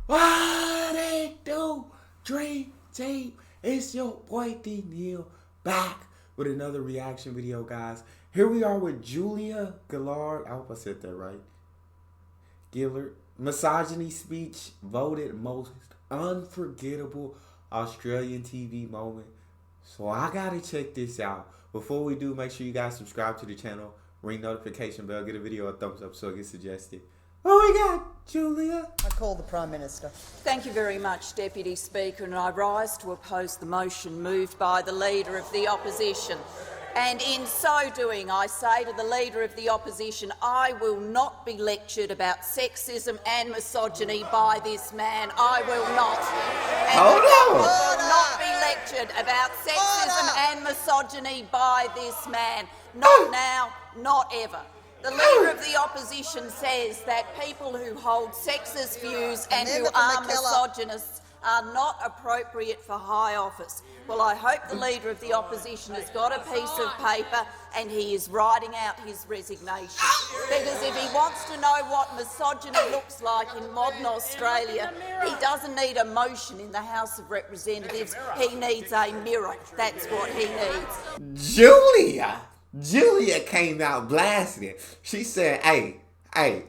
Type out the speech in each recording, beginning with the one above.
What it do, Dream Team? It's your boy D Neal back with another reaction video, guys. Here we are with Julia Gillard. I hope I said that right. Gillard. Misogyny speech voted most unforgettable Australian TV moment. So I gotta check this out. Before we do, make sure you guys subscribe to the channel, ring notification bell, get a video a thumbs up so it gets suggested. What we got, Julia? I call the Prime Minister. Thank you very much, Deputy Speaker, and I rise to oppose the motion moved by the Leader of the Opposition. And in so doing, I say to the Leader of the Opposition, I will not be lectured about sexism and misogyny by this man. I will not. And I will not be lectured about sexism and misogyny by this man. Not now, not ever. The Leader of the Opposition says that people who hold sexist views and who are misogynists are not appropriate for high office. Well, I hope the Leader of the Opposition has got a piece of paper and he is writing out his resignation. Because if he wants to know what misogyny looks like in modern Australia, he doesn't need a motion in the House of Representatives. He needs a mirror. That's what he needs. Julia came out blasting. She said, hey,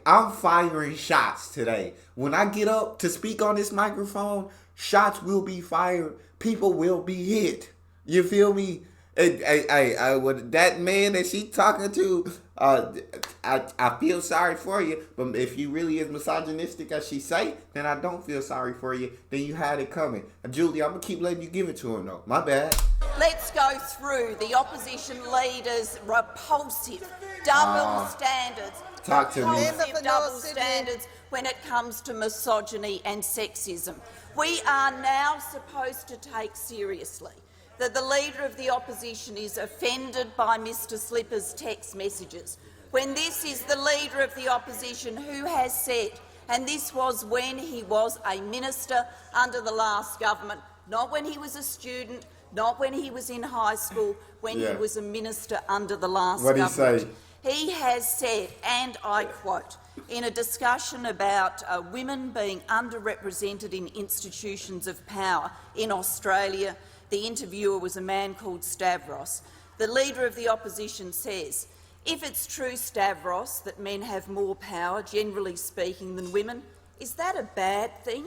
I'm firing shots today. When I get up to speak on this microphone, shots will be fired. People will be hit. You feel me? With that man that she talking to, I feel sorry for you. But if you really is misogynistic as she say, then I don't feel sorry for you. Then you had it coming. Julia, I'm going to keep letting you give it to him, though. My bad. Let's go through the opposition leader's repulsive double standards. Talk to me. Double standards when it comes to misogyny and sexism. We are now supposed to take seriously that the Leader of the Opposition is offended by Mr Slipper's text messages, when this is the Leader of the Opposition who has said, and this was when he was a minister under the last government, not when he was a student, not when he was in high school, when he was a minister under the last government. What did he say? He has said, and I quote, in a discussion about women being underrepresented in institutions of power in Australia, the interviewer was a man called Stavros. The Leader of the Opposition says, if it's true, Stavros, that men have more power, generally speaking, than women, is that a bad thing?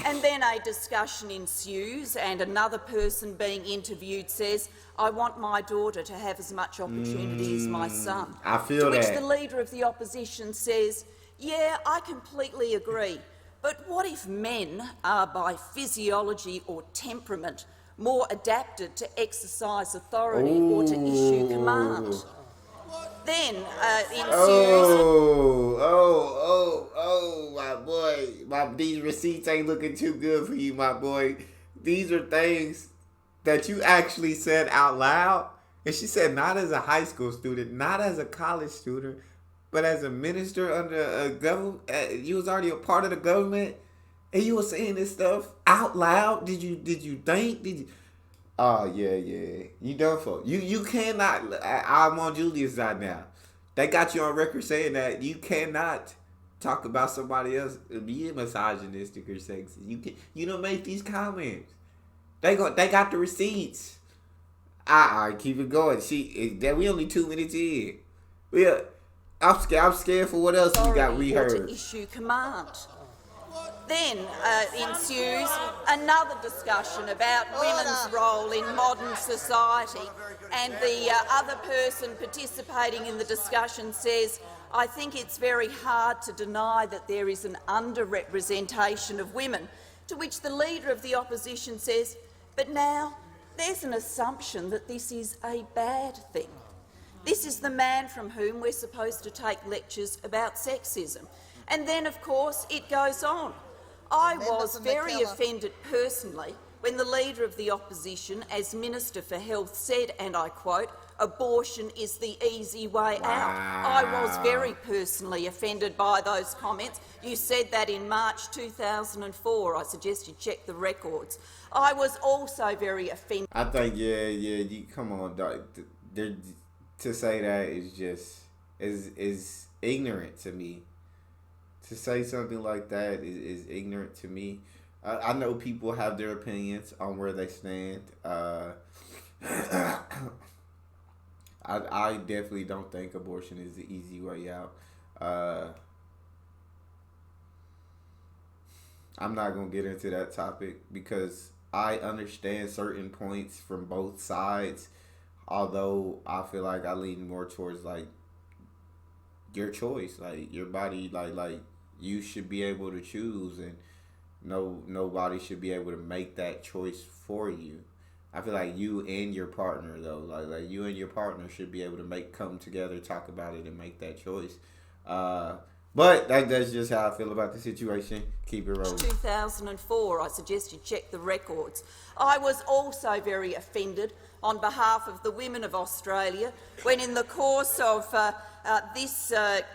And then a discussion ensues and another person being interviewed says, I want my daughter to have as much opportunity as my son. I feel that. To which that. the Leader of the Opposition says, yeah, I completely agree. But what if men are by physiology or temperament more adapted to exercise authority or to issue command? Then ensues... my boy. These receipts ain't looking too good for you, my boy. These are things that you actually said out loud. And she said not as a high school student, not as a college student, but as a minister under a government. You was already a part of the government, and you were saying this stuff out loud. Did you think? Oh, yeah. You done for. You cannot. I'm on Julia's side now. They got you on record saying that you cannot talk about somebody else being misogynistic or sexist. You don't make these comments. They got the receipts. Alright, keep it going. We only 2 minutes in. I'm scared for what else we got rehearsed. To issue command. Then ensues another discussion about women's role in modern society, and the other person participating in the discussion says, I think it's very hard to deny that there is an underrepresentation of women, to which the Leader of the Opposition says, but now there's an assumption that this is a bad thing. This is the man from whom we're supposed to take lectures about sexism. And then, of course, it goes on. I was very offended personally when the Leader of the Opposition, as Minister for Health, said, and I quote, abortion is the easy way out. I was very personally offended by those comments. You said that in March 2004. I suggest you check the records. I was also very offended. I think, you come on, dog. To say that is just is ignorant to me. to say something like that is ignorant to me. I know people have their opinions on where they stand. I definitely don't think abortion is the easy way out. I'm not going to get into that topic because I understand certain points from both sides, although I feel like I lean more towards like your choice, like your body, like you should be able to choose, and nobody should be able to make that choice for you. I feel like you and your partner though, like you and your partner should be able to come together, talk about it, and make that choice. But that's just how I feel about the situation. Keep it rolling. 2004, I suggest you check the records. I was also very offended on behalf of the women of Australia when in the course of this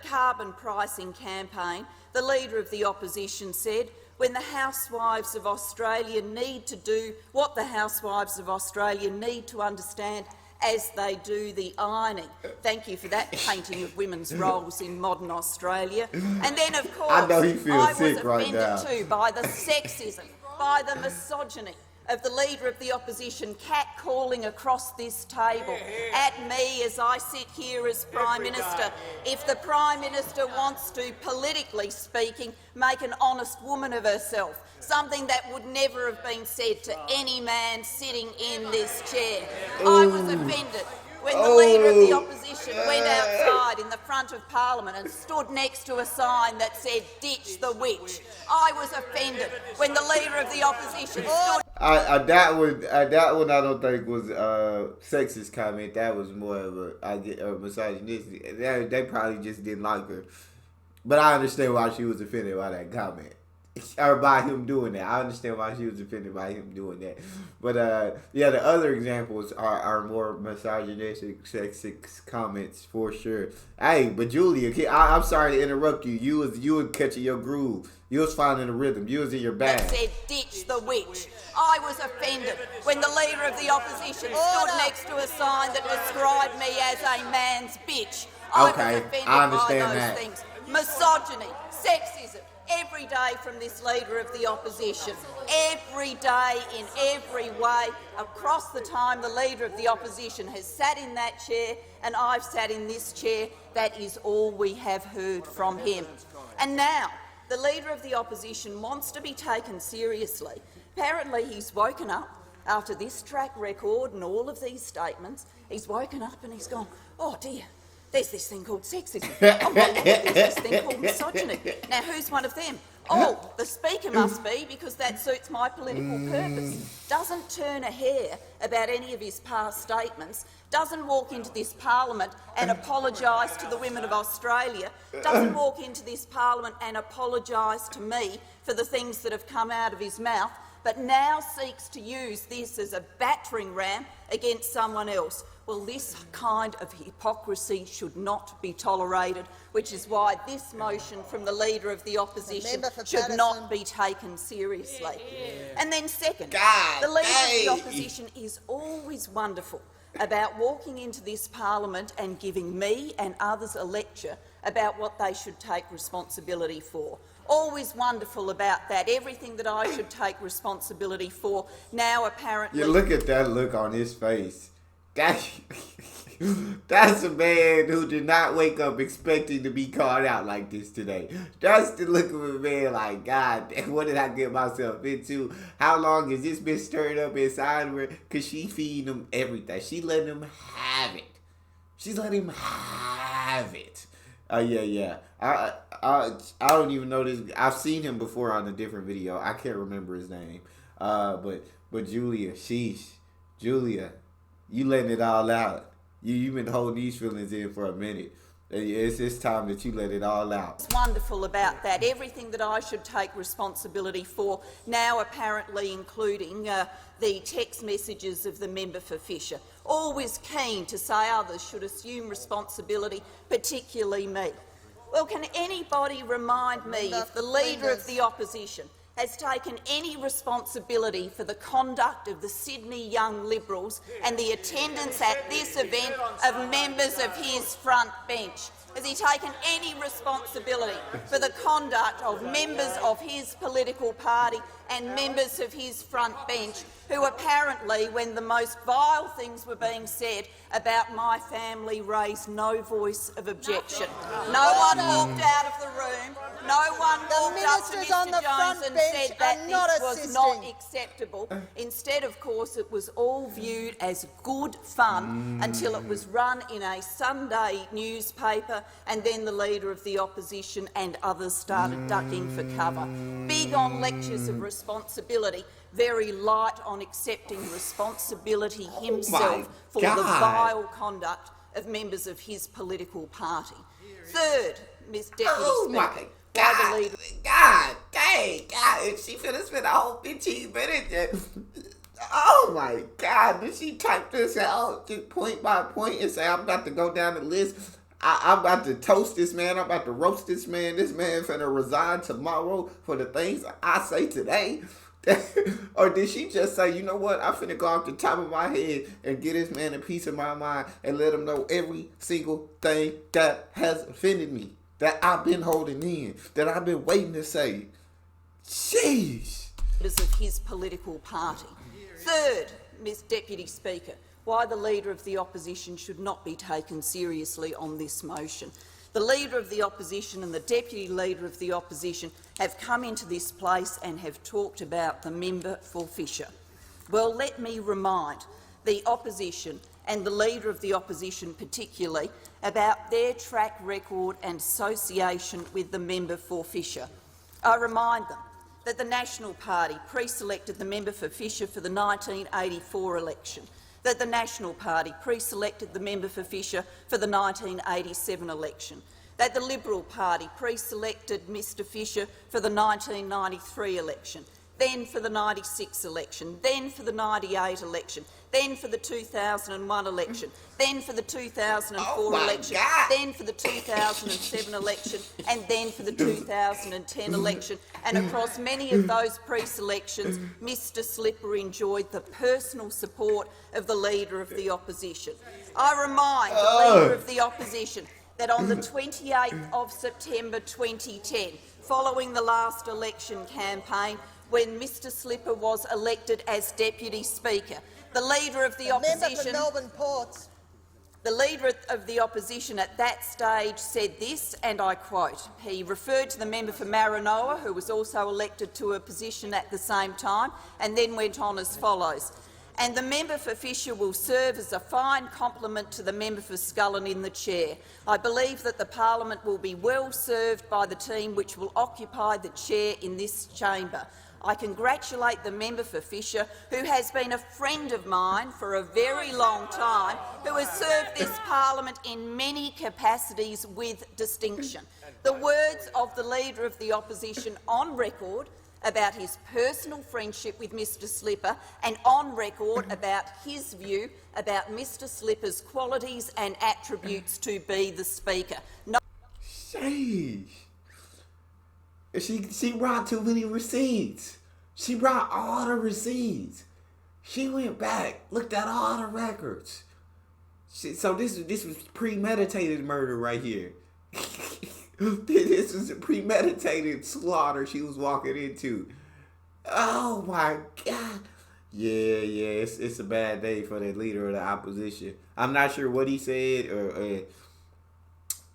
carbon pricing campaign, the Leader of the Opposition said, when the housewives of Australia need to do what the housewives of Australia need to understand as they do the ironing. Thank you for that painting of women's roles in modern Australia. And then, of course, I know he feels sick was right offended now. too by the sexism, by the misogyny of the Leader of the Opposition catcalling across this table at me as I sit here as Prime Minister. If the Prime Minister wants to, politically speaking, make an honest woman of herself, something that would never have been said to any man sitting in this chair. I was offended when the Leader of the Opposition went outside in the front of Parliament and stood next to a sign that said, "Ditch the witch." I was offended when the Leader of the Opposition stood... That one I don't think was a sexist comment. That was more of a misogynistic. They probably just didn't like her. But I understand why she was offended by that comment. Or by him doing that. I understand why she was offended by him doing that. But yeah, the other examples are more misogynistic, sexist comments for sure. Hey, but Julia, I'm sorry to interrupt you. You was catching your groove. You was finding the rhythm. You was in your bag. That said, "Ditch the witch." I was offended when the Leader of the Opposition stood next to a sign that described me as a man's bitch. I was offended by those things. Misogyny, sexism, every day from this Leader of the Opposition. Every day, in every way, across the time the Leader of the Opposition has sat in that chair and I've sat in this chair, that is all we have heard from him. And now, the Leader of the Opposition wants to be taken seriously. Apparently he's woken up after this track record and all of these statements. He's woken up and he's gone, "Oh dear, there's this thing called sexism. Oh my Lord, there's this thing called misogyny. Now who's one of them? Oh, the Speaker must be, because that suits my political purpose." Doesn't turn a hair about any of his past statements, doesn't walk into this Parliament and apologise to the women of Australia, doesn't walk into this Parliament and apologise to me for the things that have come out of his mouth, but now seeks to use this as a battering ram against someone else. Well, this kind of hypocrisy should not be tolerated, which is why this motion from the Leader of the Opposition should not be taken seriously. And then second, the Leader of the Opposition is always wonderful about walking into this Parliament and giving me and others a lecture about what they should take responsibility for. Always wonderful about that. Everything that I should take responsibility for now apparently... You look at that look on his face. That's a man who did not wake up expecting to be called out like this today. That's the look of a man like, God, what did I get myself into? How long has this been stirred up inside of her? Because she feeding him everything. She letting him have it. She's letting him have it. Yeah. I don't even know this. I've seen him before on a different video. I can't remember his name. But Julia, Julia, you letting it all out. You've been holding these feelings in for a minute. It's time that you let it all out. It's wonderful about that. Everything that I should take responsibility for, now apparently including the text messages of the member for Fisher. Always keen to say others should assume responsibility, particularly me. Well, can anybody remind me if the Leader of the Opposition has taken any responsibility for the conduct of the Sydney Young Liberals and the attendance at this event of members of his front bench? Has he taken any responsibility for the conduct of members of his political party and members of his front bench who apparently, when the most vile things were being said about my family, raised no voice of objection? No one walked out of the room. No one walked up to Mr Jones and said that this was not acceptable. Instead, of course, it was all viewed as good fun until it was run in a Sunday newspaper, and then the Leader of the Opposition and others started ducking for cover. Big on lectures of responsibility, very light on accepting responsibility himself for the vile conduct of members of his political party. Third, Ms Deputy Speaker. God dang, if she finna spend a whole 15 minutes, oh my God, did she type this out just point by point and say, I'm about to go down the list, I'm about to toast this man, I'm about to roast this man finna resign tomorrow for the things I say today? Or did she just say, you know what, I'm finna go off the top of my head and get this man a piece of my mind and let him know every single thing that has offended me, that I've been holding in, that I've been waiting to say? Sheesh. Of his political party. Third, Ms Deputy Speaker, why the Leader of the Opposition should not be taken seriously on this motion. The Leader of the Opposition and the Deputy Leader of the Opposition have come into this place and have talked about the member for Fisher. Well, let me remind the Opposition and the Leader of the Opposition particularly about their track record and association with the member for Fisher. I remind them that the National Party pre-selected the member for Fisher for the 1984 election, that the National Party pre-selected the member for Fisher for the 1987 election, that the Liberal Party pre-selected Mr Fisher for the 1993 election, then for the 96 election, then for the 98 election, then for the 2001 election, then for the 2004 election, then for the 2007 election, and then for the 2010 election. And across many of those pre-selections, Mr Slipper enjoyed the personal support of the Leader of the Opposition. I remind the Leader of the Opposition that on the 28th of September 2010, following the last election campaign, when Mr Slipper was elected as Deputy Speaker, the Leader of the Opposition, the Leader of the Opposition at that stage said this, and I quote, he referred to the member for Maranoa, who was also elected to a position at the same time, and then went on as follows. And the member for Fisher will serve as a fine complement to the member for Scullin in the chair. I believe that the parliament will be well served by the team which will occupy the chair in this chamber. I congratulate the member for Fisher, who has been a friend of mine for a very long time, who has served this parliament in many capacities with distinction. The words of the Leader of the Opposition on record about his personal friendship with Mr Slipper, and on record about his view about Mr Slipper's qualities and attributes to be the Speaker. No. Sheesh. She brought too many receipts. She brought all the receipts. She went back, looked at all the records. So this was premeditated murder right here. This was a premeditated slaughter she was walking into. Oh my God. Yeah, it's a bad day for the Leader of the Opposition. I'm not sure what he said or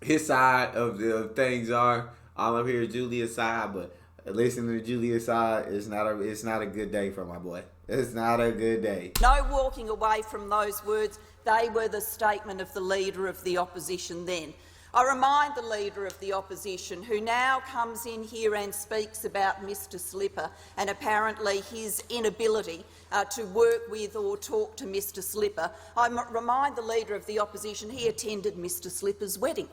his side of the things are. All I'm here is Julia's side, but listening to Julia's side, it's not a good day for my boy. It's not a good day. No walking away from those words. They were the statement of the Leader of the Opposition then. I remind the Leader of the Opposition, who now comes in here and speaks about Mr Slipper and apparently his inability to work with or talk to Mr Slipper, I remind the Leader of the Opposition he attended Mr Slipper's wedding.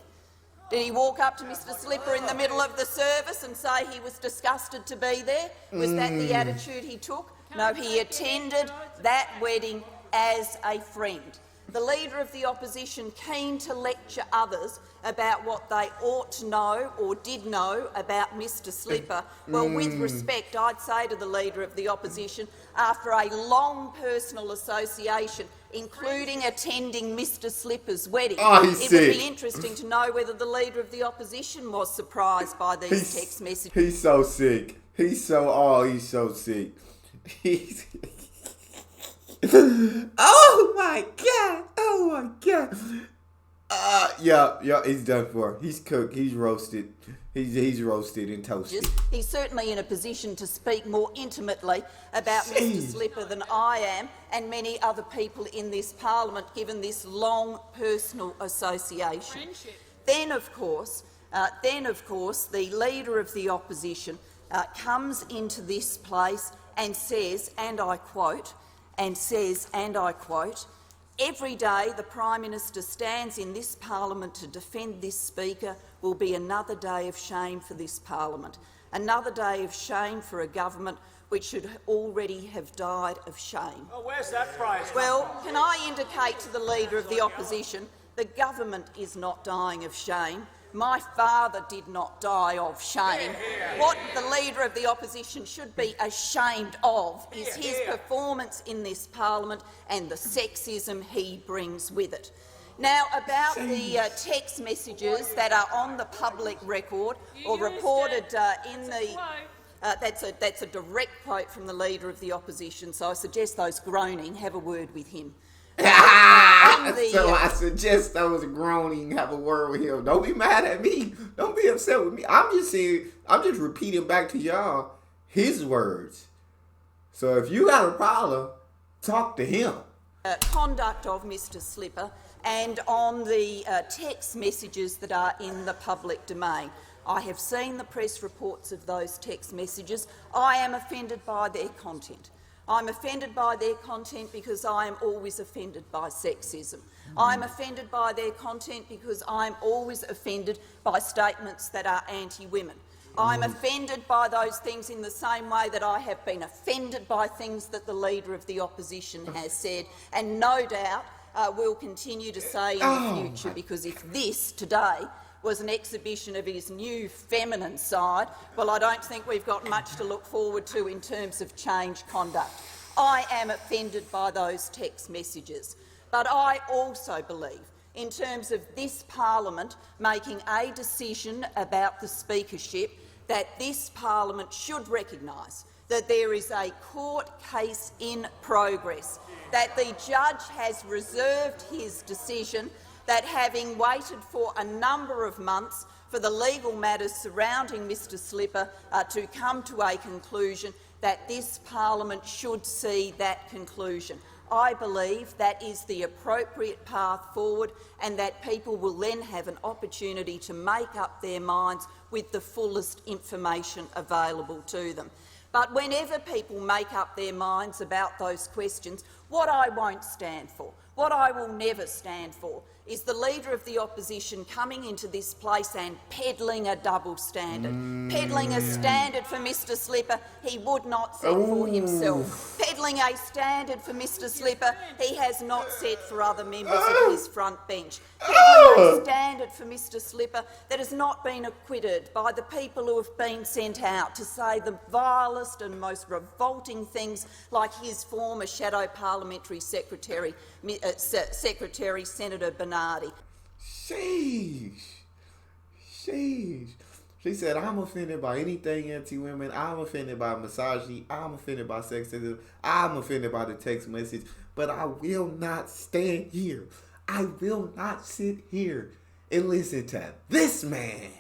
Did he walk up to Mr Slipper in the middle of the service and say he was disgusted to be there? Was that the attitude he took? No, he attended that wedding as a friend. The Leader of the Opposition keen to lecture others about what they ought to know or did know about Mr Slipper. Well, with respect, I'd say to the Leader of the Opposition, after a long personal association, including attending Mr Slipper's wedding, it would be interesting to know whether the Leader of the Opposition was surprised by these text messages. He's so sick. He's so sick. Oh my God. Yeah, he's done for. He's cooked. He's roasted. He's roasted and toasted. He's certainly in a position to speak more intimately about Mr Slipper than I am and many other people in this parliament, given this long personal association. Then, of course, the Leader of the Opposition comes into this place and says, and I quote, "Every day the Prime Minister stands in this parliament to defend this Speaker will be another day of shame for this parliament, another day of shame for a government which should already have died of shame." Oh, where's that phrase? Well, can I indicate to the Leader of the Opposition, the government is not dying of shame. My father did not die of shame. What the Leader of the Opposition should be ashamed of is his performance in this parliament and the sexism he brings with it. Now, about the text messages that are on the public record or reported in the... That's a direct quote from the Leader of the Opposition, so I suggest those groaning have a word with him. So I suggest those groaning have a word with him. Don't be mad at me. Don't be upset with me. I'm just repeating back to y'all his words. So if you got a problem, talk to him. Conduct of Mr Slipper and on the text messages that are in the public domain. I have seen the press reports of those text messages. I am offended by their content. I'm offended by their content because I am always offended by sexism. I'm offended by their content because I'm always offended by statements that are anti-women. I'm offended by those things in the same way that I have been offended by things that the Leader of the Opposition has said, and no doubt will continue to say in the future, because if this today was an exhibition of his new feminine side, well, I don't think we've got much to look forward to in terms of change conduct. I am offended by those text messages, but I also believe, in terms of this parliament making a decision about the speakership, that this parliament should recognise that there is a court case in progress, that the judge has reserved his decision, that having waited for a number of months for the legal matters surrounding Mr Slipper to come to a conclusion, that this parliament should see that conclusion. I believe that is the appropriate path forward and that people will then have an opportunity to make up their minds with the fullest information available to them. But whenever people make up their minds about those questions, what I won't stand for, what I will never stand for, is the Leader of the Opposition coming into this place and peddling a double standard, peddling a standard for Mr Slipper he would not set for himself, peddling a standard for Mr Slipper he has not set for other members of his front bench, peddling a standard for Mr Slipper that has not been acquitted by the people who have been sent out to say the vilest and most revolting things, like his former shadow parliamentary secretary, Senator Bernardi. Sheesh. She said, I'm offended by anything anti-women. I'm offended by misogyny. I'm offended by sexism. I'm offended by the text message. But I will not stand here. I will not sit here and listen to this man.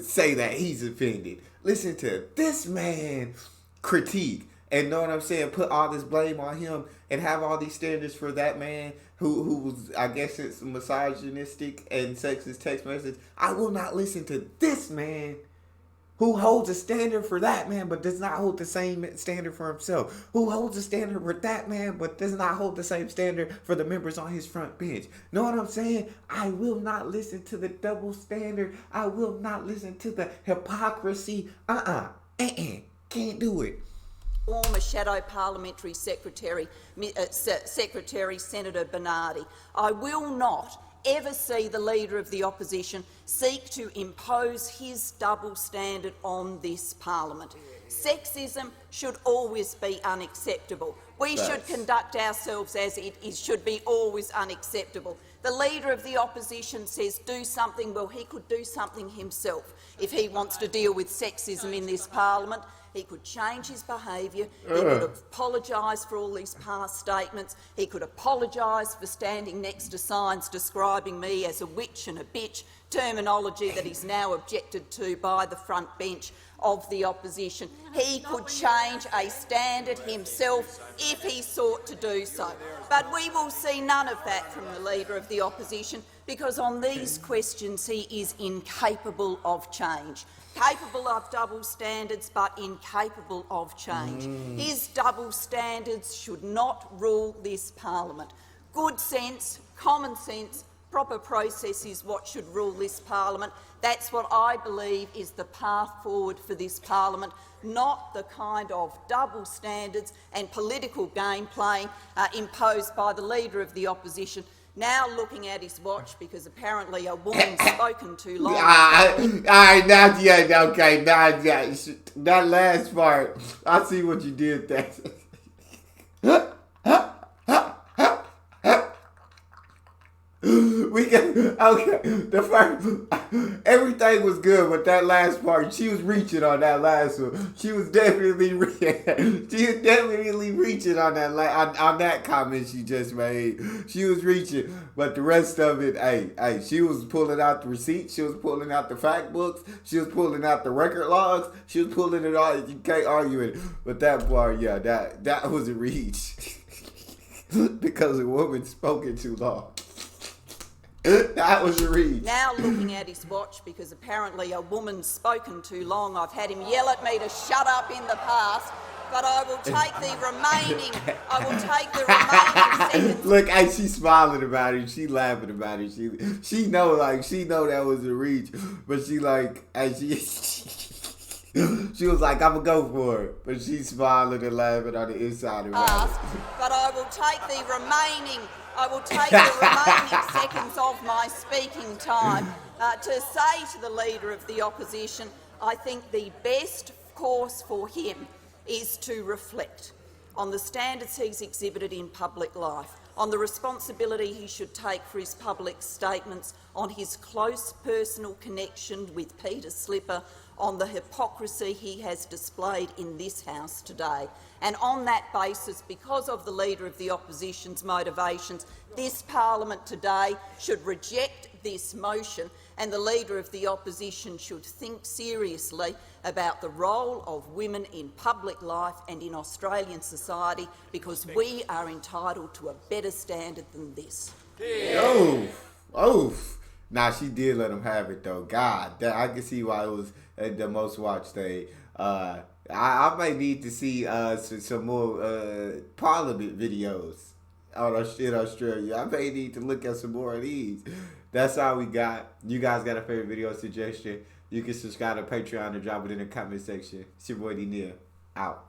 Say that he's offended. Listen to this man critique. And know what I'm saying? Put all this blame on him and have all these standards for that man who was, I guess it's misogynistic and sexist text message. I will not listen to this man who holds a standard for that man but does not hold the same standard for himself. Who holds a standard for that man but does not hold the same standard for the members on his front bench. Know what I'm saying? I will not listen to the double standard. I will not listen to the hypocrisy. Can't do it. former Shadow Parliamentary Secretary, Secretary Senator Bernardi. I will not ever see the Leader of the Opposition seek to impose his double standard on this Parliament. Sexism should always be unacceptable. We should conduct ourselves as it is, should be always unacceptable. The Leader of the Opposition says do something. Well, he could do something himself if he wants to deal with sexism in this Parliament. He could change his behaviour. He could apologise for all these past statements. He could apologise for standing next to signs describing me as a witch and a bitch, terminology that is now objected to by the front bench of the opposition. He could change a standard himself if he sought to do so. But we will see none of that from the Leader of the Opposition, because on these questions he is incapable of change. Capable of double standards, but incapable of change. His double standards should not rule this Parliament. Good sense, common sense, proper process is what should rule this Parliament. That's what I believe is the path forward for this Parliament, not the kind of double standards and political game playing imposed by the Leader of the Opposition, now looking at his watch because apparently a woman's spoken too long. All right, now, yeah, okay, now, yeah, that last part, I see what you did there. The first, everything was good, but that last part, she was reaching on that last one. She was definitely reaching on that on that comment she just made. She was reaching, but the rest of it, hey, she was pulling out the receipts, she was pulling out the fact books, she was pulling out the record logs, she was pulling it all. You can't argue it. But that part, yeah, that was a reach because a woman spoken too long. That was a read. Now looking at his watch because apparently a woman's spoken too long. I've had him yell at me to shut up in the past, but I will take the remaining. Seconds. Look, hey, she's smiling about it. She laughing about it. She know that was a reach, but she like, hey, she was like, I'm gonna go for it, but she's smiling and laughing on the inside of her. But I will take the remaining seconds of my speaking time to say to the Leader of the Opposition, I think the best course for him is to reflect on the standards he's exhibited in public life, on the responsibility he should take for his public statements, on his close personal connection with Peter Slipper, on the hypocrisy he has displayed in this House today. And on that basis, because of the Leader of the Opposition's motivations, this Parliament today should reject this motion, and the Leader of the Opposition should think seriously about the role of women in public life and in Australian society, because we are entitled to a better standard than this. Nah, she did let him have it though. God, I can see why it was the most watched thing. I might need to see some more Parliament videos in Australia. I may need to look at some more of these. That's all we got. You guys got a favorite video suggestion? You can subscribe to Patreon and drop it in the comment section. It's your boy Neal. Out.